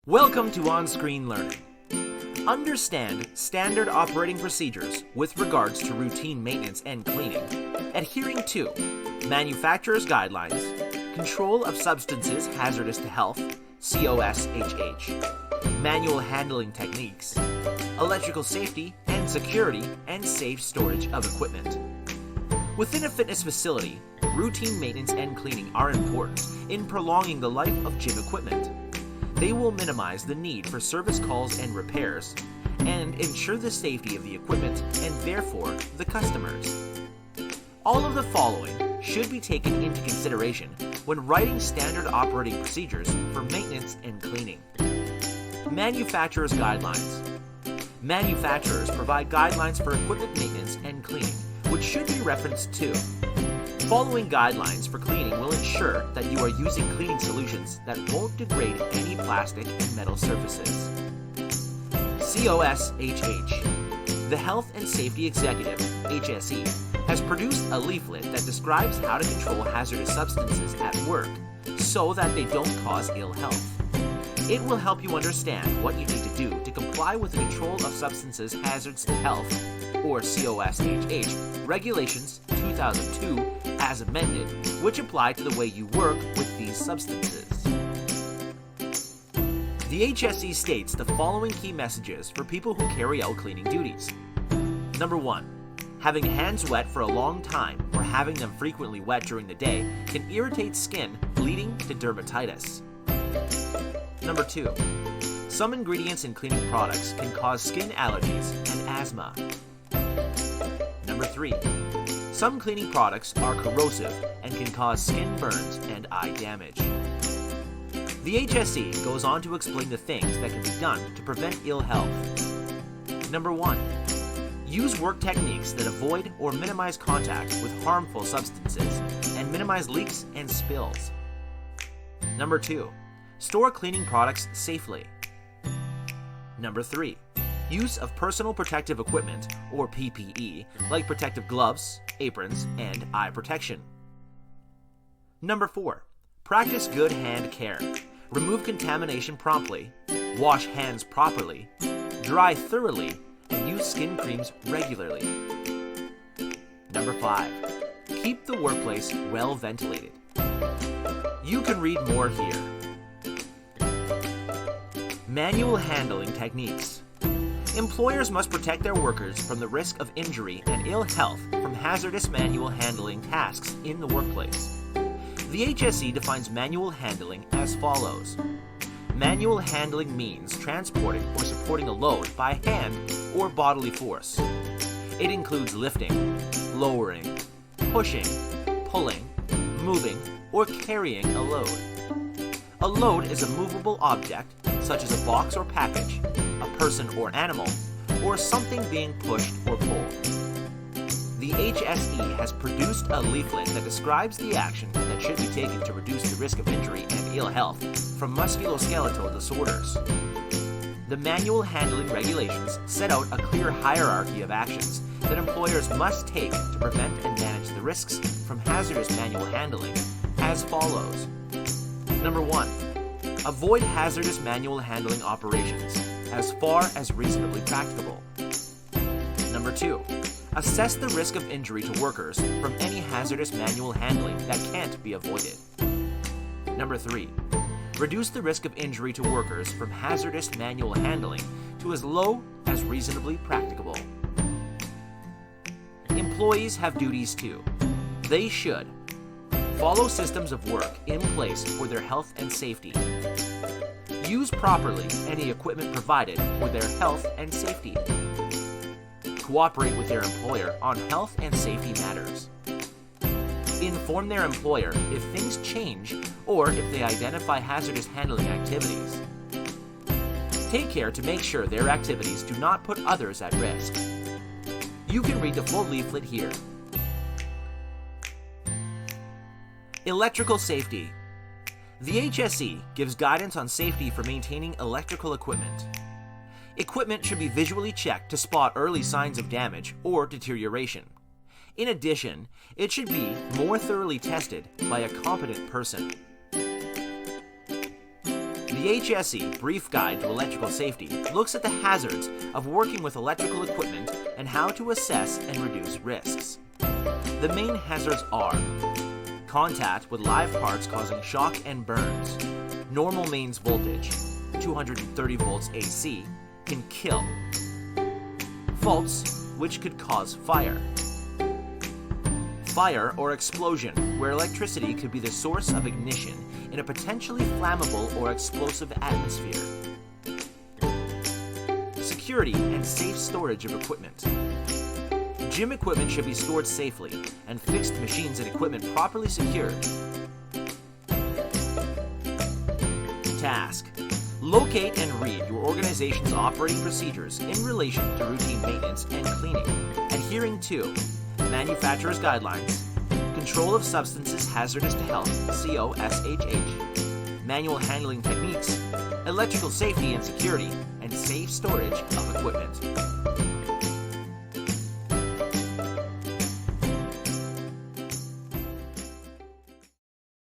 Welcome to On-Screen Learning. Understand standard operating procedures with regards to routine maintenance and cleaning, adhering to manufacturer's guidelines, control of substances hazardous to health, COSHH, manual handling techniques, electrical safety and security, and safe storage of equipment. Within a fitness facility, routine maintenance and cleaning are important in prolonging the life of gym equipment. They will minimize the need for service calls and repairs, and ensure the safety of the equipment and therefore the customers. All of the following should be taken into consideration when writing standard operating procedures for maintenance and cleaning. Manufacturer's guidelines. Manufacturers provide guidelines for equipment maintenance and cleaning, which should be referenced to. Following guidelines for cleaning will ensure that you are using cleaning solutions that won't degrade any plastic and metal surfaces. COSHH. The Health and Safety Executive, HSE, has produced a leaflet that describes how to control hazardous substances at work so that they don't cause ill health. It will help you understand what you need to do to comply with the Control of Substances Hazards to Health, or COSHH, Regulations 2002 as amended, which apply to the way you work with these substances. The HSE states the following key messages for people who carry out cleaning duties. Number 1. Having hands wet for a long time or having them frequently wet during the day can irritate skin, leading to dermatitis. Number 2. Some ingredients in cleaning products can cause skin allergies and asthma. Number 3. Some cleaning products are corrosive and can cause skin burns and eye damage. The HSE goes on to explain the things that can be done to prevent ill health. Number 1. Use work techniques that avoid or minimize contact with harmful substances and minimize leaks and spills. Number 2. Store cleaning products safely. Number 3. Use of personal protective equipment, or PPE, like protective gloves, aprons, and eye protection. Number 4. Practice good hand care. Remove contamination promptly, wash hands properly, dry thoroughly, and use skin creams regularly. Number 5. Keep the workplace well ventilated. You can read more here. Manual handling techniques. Employers must protect their workers from the risk of injury and ill health from hazardous manual handling tasks in the workplace. The HSE defines manual handling as follows. Manual handling means transporting or supporting a load by hand or bodily force. It includes lifting, lowering, pushing, pulling, moving, or carrying a load. A load is a movable object, such as a box or package, a person or animal, or something being pushed or pulled. The HSE has produced a leaflet that describes the action that should be taken to reduce the risk of injury and ill health from musculoskeletal disorders. The manual handling regulations set out a clear hierarchy of actions that employers must take to prevent and manage the risks from hazardous manual handling as follows. Number 1. Avoid hazardous manual handling operations as far as reasonably practicable. Number 2. Assess the risk of injury to workers from any hazardous manual handling that can't be avoided. Number 3. Reduce the risk of injury to workers from hazardous manual handling to as low as reasonably practicable. Employees have duties too. They should follow systems of work in place for their health and safety. Use properly any equipment provided for their health and safety. Cooperate with their employer on health and safety matters. Inform their employer if things change or if they identify hazardous handling activities. Take care to make sure their activities do not put others at risk. You can read the full leaflet here. Electrical safety. The HSE gives guidance on safety for maintaining electrical equipment. Equipment should be visually checked to spot early signs of damage or deterioration. In addition, it should be more thoroughly tested by a competent person. The The HSE Brief Guide to Electrical Safety looks at the hazards of working with electrical equipment and how to assess and reduce risks. The main hazards are contact with live parts causing shock and burns. Normal mains voltage, 230 volts AC, can kill. Faults, which could cause fire. Fire or explosion, where electricity could be the source of ignition in a potentially flammable or explosive atmosphere. Security and safe storage of equipment. Gym equipment should be stored safely, and fixed machines and equipment properly secured. Task: locate and read your organization's operating procedures in relation to routine maintenance and cleaning, adhering to manufacturer's guidelines, control of substances hazardous to health, COSHH, manual handling techniques, electrical safety and security, and safe storage of equipment.